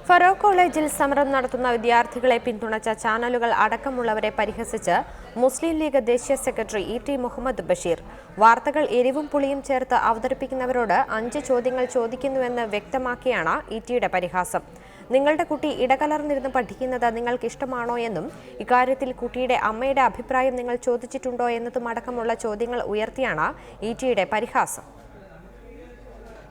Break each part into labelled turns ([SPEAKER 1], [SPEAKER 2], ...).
[SPEAKER 1] ഫറൂഖ് കോളേജിൽ സമരം നടത്തുന്ന വിദ്യാർത്ഥികളെ പിന്തുണച്ച ചാനലുകൾ അടക്കമുള്ളവരെ പരിഹസിച്ച് മുസ്ലിം ലീഗ് ദേശീയ സെക്രട്ടറി ഇ.ടി. മുഹമ്മദ് ബഷീർ. വാർത്തകൾ എരിവും പുളിയും ചേർത്ത് അവതരിപ്പിക്കുന്നവരോട് 5 ചോദ്യങ്ങൾ ചോദിക്കുന്നുവെന്ന് വ്യക്തമാക്കിയാണ് ഇ.ടിയുടെ പരിഹാസം. നിങ്ങളുടെ കുട്ടി ഇടകലർന്നിരുന്ന് പഠിക്കുന്നത് നിങ്ങൾക്ക് ഇഷ്ടമാണോ എന്നും ഇക്കാര്യത്തിൽ കുട്ടിയുടെ അമ്മയുടെ അഭിപ്രായം നിങ്ങൾ ചോദിച്ചിട്ടുണ്ടോ എന്നതുമടക്കമുള്ള ചോദ്യങ്ങൾ ഉയർത്തിയാണ് ഇ.ടിയുടെ പരിഹാസം.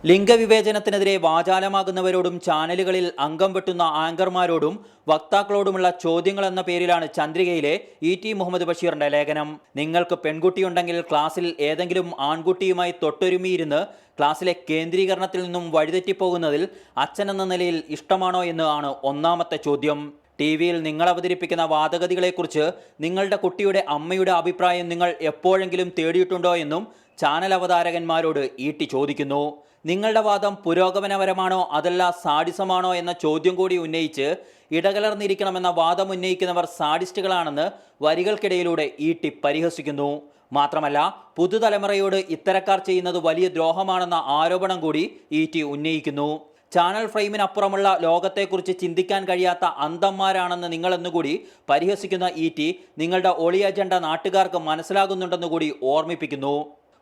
[SPEAKER 2] ലിംഗവിവേചനത്തിനെതിരെ വാചാലമാകുന്നവരോടും ചാനലുകളിൽ അംഗം വെട്ടുന്ന ആങ്കർമാരോടും വക്താക്കളോടുമുള്ള ചോദ്യങ്ങൾ എന്ന പേരിലാണ് ചന്ദ്രികയിലെ ഇ.ടി. മുഹമ്മദ് ബഷീറിന്റെ ലേഖനം. നിങ്ങൾക്ക് പെൺകുട്ടിയുണ്ടെങ്കിൽ ക്ലാസ്സിൽ ഏതെങ്കിലും ആൺകുട്ടിയുമായി തൊട്ടൊരുമിയിരുന്ന് ക്ലാസ്സിലെ കേന്ദ്രീകരണത്തിൽ നിന്നും വഴിതെറ്റിപ്പോകുന്നതിൽ അച്ഛനെന്ന നിലയിൽ ഇഷ്ടമാണോ എന്ന് ആണ് ഒന്നാമത്തെ ചോദ്യം. ടിവിയിൽ നിങ്ങൾ അവതരിപ്പിക്കുന്ന വാദഗതികളെക്കുറിച്ച് നിങ്ങളുടെ കുട്ടിയുടെ അമ്മയുടെ അഭിപ്രായം നിങ്ങൾ എപ്പോഴെങ്കിലും തേടിയിട്ടുണ്ടോ എന്നും ചാനൽ അവതാരകന്മാരോട് ഇ.ടി. ചോദിക്കുന്നു. നിങ്ങളുടെ വാദം പുരോഗമനപരമാണോ അതല്ല സാഡിസമാണോ എന്ന ചോദ്യം കൂടി ഉന്നയിച്ച് ഇടകലർന്നിരിക്കണമെന്ന വാദം ഉന്നയിക്കുന്നവർ സാഡിസ്റ്റുകളാണെന്ന് വരികൾക്കിടയിലൂടെ ഇ.ടി. പരിഹസിക്കുന്നു. മാത്രമല്ല, പുതുതലമുറയോട് ഇത്തരക്കാർ ചെയ്യുന്നത് വലിയ ദ്രോഹമാണെന്ന ആരോപണം കൂടി ഇ.ടി. ഉന്നയിക്കുന്നു. ചാനൽ ഫ്രെയിമിനപ്പുറമുള്ള ലോകത്തെക്കുറിച്ച് ചിന്തിക്കാൻ കഴിയാത്ത അന്ധന്മാരാണെന്ന് നിങ്ങളെന്നുകൂടി പരിഹസിക്കുന്ന ഇ.ടി. നിങ്ങളുടെ ഒളി അജണ്ട നാട്ടുകാർക്ക് മനസ്സിലാകുന്നുണ്ടെന്നുകൂടി ഓർമ്മിപ്പിക്കുന്നു.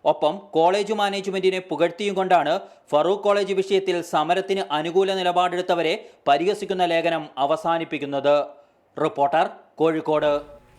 [SPEAKER 2] ഒപ്പം കോളേജ് മാനേജ്മെന്റിനെ പുകഴ്ത്തിയും കൊണ്ടാണ് ഫറൂഖ് കോളേജ് വിഷയത്തിൽ സമരത്തിന് അനുകൂല നിലപാടെടുത്തവരെ പരിഹസിക്കുന്ന ലേഖനം അവസാനിപ്പിക്കുന്നത്. റിപ്പോർട്ടർ, കോഴിക്കോട്.